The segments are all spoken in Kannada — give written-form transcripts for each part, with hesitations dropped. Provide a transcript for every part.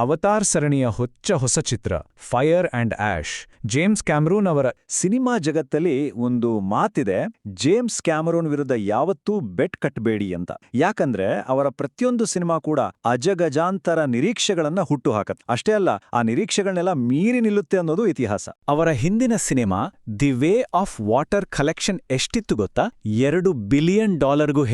ಅವತಾರ್ ಸರಣಿಯ ಹೊಸ ಚಿತ್ರ ಫೈರ್ ಅಂಡ್ ಆಶ್. ಜೇಮ್ಸ್ ಕ್ಯಾಮರೂನ್ ಅವರ ಸಿನಿಮಾ ಜಗತ್ತಲ್ಲಿ ಒಂದು ಮಾತಿದೆ, ಜೇಮ್ಸ್ ಕ್ಯಾಮರೂನ್ ವಿರುದ್ಧ ಯಾವತ್ತೂ ಬೆಟ್ ಕಟ್ಟಬೇಡಿ ಅಂತ. ಯಾಕಂದ್ರೆ ಅವರ ಪ್ರತಿಯೊಂದು ಸಿನಿಮಾ ಕೂಡ ಅಜಗಜಾಂತರ ನಿರೀಕ್ಷೆಗಳನ್ನ ಹುಟ್ಟುಹಾಕತ್ತೆ. ಅಷ್ಟೇ ಅಲ್ಲ, ಆ ನಿರೀಕ್ಷೆಗಳನ್ನೆಲ್ಲ ಮೀರಿ ನಿಲ್ಲುತ್ತೆ ಅನ್ನೋದು ಇತಿಹಾಸ. ಅವರ ಹಿಂದಿನ cinema the way of water collection ಎಷ್ಟಿತ್ತು ಗೊತ್ತಾ? $2 ಬಿಲಿಯನ್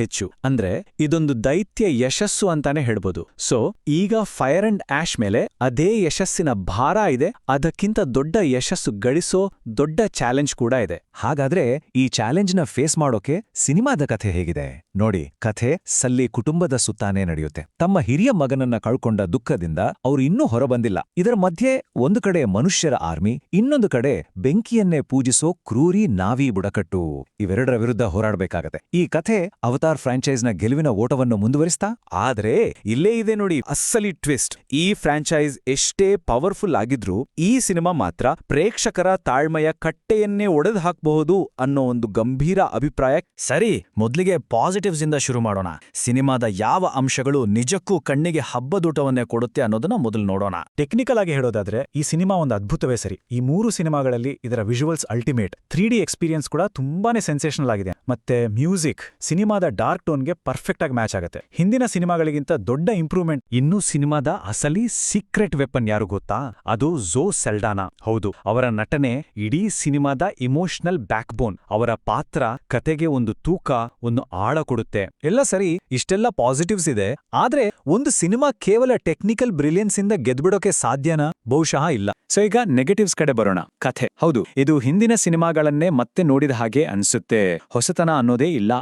ಹೆಚ್ಚು. ಅಂದ್ರೆ ಇದೊಂದು ದೈತ್ಯ ಯಶಸ್ಸು ಅಂತಾನೆ ಹೇಳ್ಬೋದು. ಸೊ ಈಗ ಫೈರ್ ಅಂಡ್ ಆಶ್ ಮೇಲೆ ಅದೇ ಯಶಸ್ಸಿನ ಭಾರ ಇದೆ, ಅದಕ್ಕಿಂತ ದೊಡ್ಡ ಯಶಸ್ಸು ಗಳಿಸೋ ದೊಡ್ಡ ಚಾಲೆಂಜ್ ಕೂಡ ಇದೆ. ಹಾಗಾದ್ರೆ ಈ ಚಾಲೆಂಜ್ನ ಫೇಸ್ ಮಾಡೋಕೆ ಸಿನಿಮಾದ ಕಥೆ ಹೇಗಿದೆ ನೋಡಿ. ಕಥೆ ಸಲ್ಲಿ ಕುಟುಂಬದ ಸುತ್ತಾನೇ ನಡೆಯುತ್ತೆ. ತಮ್ಮ ಹಿರಿಯ ಮಗನನ್ನ ಕಳ್ಕೊಂಡ ದುಃಖದಿಂದ ಅವರು ಇನ್ನೂ ಹೊರಬಂದಿಲ್ಲ. ಇದರ ಮಧ್ಯೆ ಒಂದು ಕಡೆ ಮನುಷ್ಯರ ಆರ್ಮಿ, ಇನ್ನೊಂದು ಕಡೆ ಬೆಂಕಿಯನ್ನೇ ಪೂಜಿಸೋ ಕ್ರೂರಿ ನಾವಿ ಬುಡಕಟ್ಟು. ಇವೆರಡರ ವಿರುದ್ಧ ಹೋರಾಡಬೇಕಾಗತ್ತೆ. ಈ ಕಥೆ ಅವತಾರ್ ಫ್ರಾಂಚೈಸ್ನ ಗೆಲುವಿನ ಓಟವನ್ನು ಮುಂದುವರಿಸ್ತಾ. ಆದ್ರೆ ಇಲ್ಲೇ ಇದೆ ನೋಡಿ ಅಸ್ಸಲಿ ಟ್ವಿಸ್ಟ್. ಈ ಫ್ರಾಂಚೈಸ್ ಎಷ್ಟೇ ಪವರ್ಫುಲ್ ಆಗಿದ್ರೂ ಈ ಸಿನಿಮಾ ಮಾತ್ರ ಪ್ರೇಕ್ಷಕರ ತಾಳ್ಮೆಯ ಕಟ್ಟೆಯನ್ನೇ ಒಡೆದು ಹಾಕಬಹುದು ಅನ್ನೋ ಒಂದು ಗಂಭೀರ ಅಭಿಪ್ರಾಯ. ಸರಿ, ಮೊದಲಿಗೆ ಪಾಸಿಟಿವ್ಸ್ ಇಂದ ಶುರು ಮಾಡೋಣ. ಸಿನಿಮಾದ ಯಾವ ಅಂಶಗಳು ನಿಜಕ್ಕೂ ಕಣ್ಣಿಗೆ ಹಬ್ಬದೂಟವನ್ನೇ ಕೊಡುತ್ತೆ ಅನ್ನೋದನ್ನ ಮೊದಲು ನೋಡೋಣ. ಟೆಕ್ನಿಕಲ್ ಆಗಿ ಹೇಳೋದಾದ್ರೆ ಈ ಸಿನಿಮಾ ಒಂದು ಅದ್ಭುತವೇ ಸರಿ. ಈ 3 ಸಿನಿಮಾಗಳಲ್ಲಿ ಇದರ ವಿಜುವಲ್ಸ್ ಅಲ್ಟಿಮೇಟ್. 3D ಎಕ್ಸ್ಪೀರಿಯನ್ಸ್ ಕೂಡ ತುಂಬಾನೇ ಸೆನ್ಸೇಷನಲ್ ಆಗಿದೆ. ಮತ್ತೆ ಮ್ಯೂಸಿಕ್ ಸಿನಿಮಾದ ಡಾರ್ಕ್ ಟೋನ್ಗೆ ಪರ್ಫೆಕ್ಟ್ ಆಗಿ ಮ್ಯಾಚ್ ಆಗುತ್ತೆ. ಹಿಂದಿನ ಸಿನಿಮಾಗಳಿಗಿಂತ ದೊಡ್ಡ ಇಂಪ್ರೂವ್ಮೆಂಟ್. ಇನ್ನು ಸಿನಿಮಾದ ಅಸಲಿ ಸೀಕ್ರೆಟ್ ವೆಪನ್ ಯಾರು ಗೊತ್ತಾ? ಅದು ಝೋ ಸೆಲ್ಡಾನಾ. ಹೌದು, ಅವರ ನಟನೆ ಇಡೀ ಸಿನಿಮಾದ ಇಮೋಷನಲ್ ಬ್ಯಾಕ್ಬೋನ್. ಅವರ ಪಾತ್ರ ಕತೆಗೆ ಒಂದು ತೂಕ, ಒಂದು ಆಳ ಕೊಡುತ್ತೆ. ಎಲ್ಲ ಸರಿ, ಇಷ್ಟೆಲ್ಲ ಪಾಸಿಟಿವ್ಸ್ ಇದೆ. ಆದ್ರೆ ಒಂದು ಸಿನಿಮಾ ಕೇವಲ ಟೆಕ್ನಿಕಲ್ ಬ್ರಿಲಿಯನ್ಸ್ ಇಂದ ಗೆದ್ಬಿಡೋಕೆ ಸಾಧ್ಯನಾ? ಬಹುಶಃ ಇಲ್ಲ. ಸೊ ಈಗ ನೆಗೆಟಿವ್ಸ್ ಕಡೆ ಬರೋಣ. ಕಥೆ ಹೌದು, ಇದು ಹಿಂದಿನ ಸಿನಿಮಾಗಳನ್ನೇ ಮತ್ತೆ ನೋಡಿದ ಹಾಗೆ ಅನ್ಸುತ್ತೆ. ಹೊಸತನ ಅನ್ನೋದೇ ಇಲ್ಲ.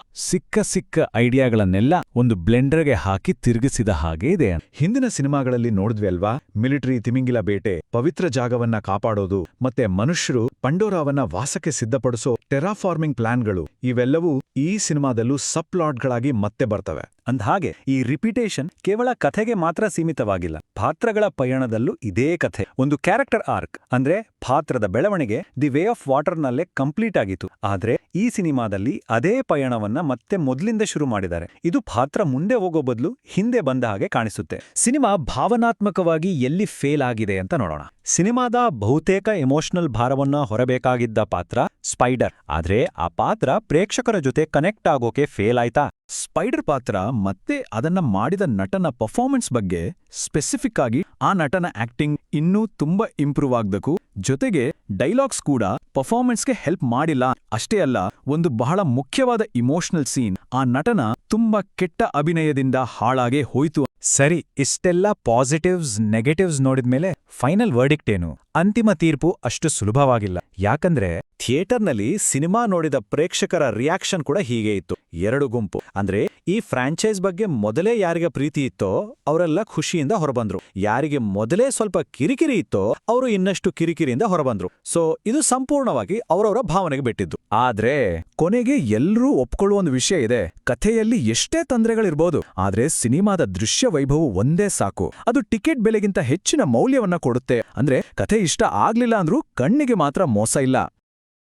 ಸಿಕ್ಕ ಐಡಿಯಾಗಳನ್ನೆಲ್ಲ ಒಂದು ಬ್ಲೆಂಡರ್ಗೆ ಹಾಕಿ ತಿರುಗಿಸಿದ ಹಾಗೆ ಇದೆ. ಹಿಂದಿನ ಸಿನಿಮಾಗಳಲ್ಲಿ ನೋಡಿದ್ವಿ ಅಲ್ವಾ? ಮಿಲಿಟರಿ ತಿಮಿಂಗಿಲ ಬೇಟೆ, ಪವಿತ್ರ ಜಾಗವನ್ನ ಕಾಪಾಡೋದು, ಮತ್ತೆ ಮನುಷ್ಯರು ಪಂಡೋರಾವನ್ನ ವಾಸಕ್ಕೆ ಸಿದ್ಧಪಡಿಸೋ ಟೆರಾಫಾರ್ಮಿಂಗ್ ಪ್ಲಾನ್ಗಳು, ಇವೆಲ್ಲವೂ ಈ ಸಿನಿಮಾದಲ್ಲೂ ಸಬ್ ಪ್ಲಾಟ್ಗಳಾಗಿ ಮತ್ತೆ ಬರ್ತವೆ. ಅಂದ್ಹಾಗೆ ಈ ರಿಪಿಟೇಷನ್ ಕೇವಲ ಕಥೆಗೆ ಮಾತ್ರ ಸೀಮಿತವಾಗಿಲ್ಲ. ಪಾತ್ರಗಳ ಪಯಣದಲ್ಲೂ ಇದೇ ಕಥೆ. ಒಂದು ಕ್ಯಾರೆಕ್ಟರ್ ಆರ್ಕ್ ಅಂದ್ರೆ ಪಾತ್ರದ ಬೆಳವಣಿಗೆ ದಿ ವೇ ಆಫ್ ವಾಟರ್ನಲ್ಲೇ ಕಂಪ್ಲೀಟ್ ಆಗಿತ್ತು. ಆದ್ರೆ ಈ ಸಿನಿಮಾದಲ್ಲಿ ಅದೇ ಪಯಣವನ್ನ ಮತ್ತೆ ಮೊದಲಿಂದ ಶುರು ಮಾಡಿದ್ದಾರೆ. ಇದು ಪಾತ್ರ ಮುಂದೆ ಹೋಗೋ ಬದಲು ಹಿಂದೆ ಬಂದ ಹಾಗೆ ಕಾಣಿಸುತ್ತೆ. ಸಿನಿಮಾ ಭಾವನಾತ್ಮಕವಾಗಿ ಎಲ್ಲಿ ಫೇಲ್ ಆಗಿದೆ ಅಂತ ನೋಡೋಣ. ಸಿನಿಮಾದ ಬಹುತೇಕ ಎಮೋಷನಲ್ ಭಾರವನ್ನ ಹೊರಬೇಕಾಗಿದ್ದ ಪಾತ್ರ ಸ್ಪೈಡರ್. ಆದ್ರೆ ಆ ಪಾತ್ರ ಪ್ರೇಕ್ಷಕರ ಜೊತೆ ಕನೆಕ್ಟ್ ಆಗೋಕೆ ಫೇಲ್ ಆಯ್ತಾ? ಸ್ಪೈಡರ್ ಪಾತ್ರ ಮತ್ತೆ ಅದನ್ನ ಮಾಡಿದ ನಟನ ಪರ್ಫಾರ್ಮೆನ್ಸ್ ಬಗ್ಗೆ ಸ್ಪೆಸಿಫಿಕ್ ಆಗಿ ಆ ನಟನ ಆಕ್ಟಿಂಗ್ ಇನ್ನೂ ತುಂಬಾ ಇಂಪ್ರೂವ್ ಆಗ್ಬೇಕು. ಜೊತೆಗೆ ಡೈಲಾಗ್ಸ್ ಕೂಡ ಪರ್ಫಾರ್ಮೆನ್ಸ್ಗೆ ಹೆಲ್ಪ್ ಮಾಡಿಲ್ಲ. ಅಷ್ಟೇ ಅಲ್ಲ, ಒಂದು ಬಹಳ ಮುಖ್ಯವಾದ ಇಮೋಷನಲ್ ಸೀನ್ ಆ ನಟನ ತುಂಬಾ ಕೆಟ್ಟ ಅಭಿನಯದಿಂದ ಹಾಳಾಗೇ ಹೋಯ್ತು. ಸರಿ, ಇಷ್ಟೆಲ್ಲ ಪಾಸಿಟಿವ್ಸ್ ನೆಗೆಟಿವ್ಸ್ ನೋಡಿದ್ಮೇಲೆ ಫೈನಲ್ ವರ್ಡಿಕ್ಟ್ ಏನು? ಅಂತಿಮ ತೀರ್ಪು ಅಷ್ಟು ಸುಲಭವಾಗಿಲ್ಲ. ಯಾಕಂದ್ರೆ ಥಿಯೇಟರ್ನಲ್ಲಿ ಸಿನಿಮಾ ನೋಡಿದ ಪ್ರೇಕ್ಷಕರ ರಿಯಾಕ್ಷನ್ ಕೂಡ ಹೀಗೆ ಇತ್ತು. 2 ಗುಂಪು. ಅಂದ್ರೆ ಈ ಫ್ರಾಂಚೈಸ್ ಬಗ್ಗೆ ಮೊದಲೇ ಯಾರಿಗೆ ಪ್ರೀತಿ ಇತ್ತೋ ಅವರೆಲ್ಲ ಖುಷಿಯಿಂದ ಹೊರಬಂದ್ರು. ಯಾರಿಗೆ ಮೊದಲೇ ಸ್ವಲ್ಪ ಕಿರಿಕಿರಿ ಇತ್ತೋ ಅವರು ಇನ್ನಷ್ಟು ಕಿರಿಕಿರಿಯಿಂದ ಹೊರಬಂದ್ರು. ಸೊ ಇದು ಸಂಪೂರ್ಣವಾಗಿ ಅವರವರ ಭಾವನೆಗೆ ಬಿಟ್ಟಿದ್ದು. ಆದ್ರೆ ಕೊನೆಗೆ ಎಲ್ಲರೂ ಒಪ್ಕೊಳ್ಳುವ ಒಂದು ವಿಷಯ ಇದೆ. ಕಥೆಯಲ್ಲಿ ಎಷ್ಟೇ ತೊಂದರೆಗಳಿರ್ಬೋದು, ಆದ್ರೆ ಸಿನಿಮಾದ ದೃಶ್ಯ ವೈಭವ ಒಂದೇ ಸಾಕು. ಅದು ಟಿಕೆಟ್ ಬೆಲೆಗಿಂತ ಹೆಚ್ಚಿನ ಮೌಲ್ಯವನ್ನ ಕೊಡುತ್ತೆ. ಅಂದ್ರೆ ಕಥೆ ಇಷ್ಟ ಆಗ್ಲಿಲ್ಲ ಅಂದ್ರೂ ಕಣ್ಣಿಗೆ ಮಾತ್ರ ಮೋಸ ಇಲ್ಲ.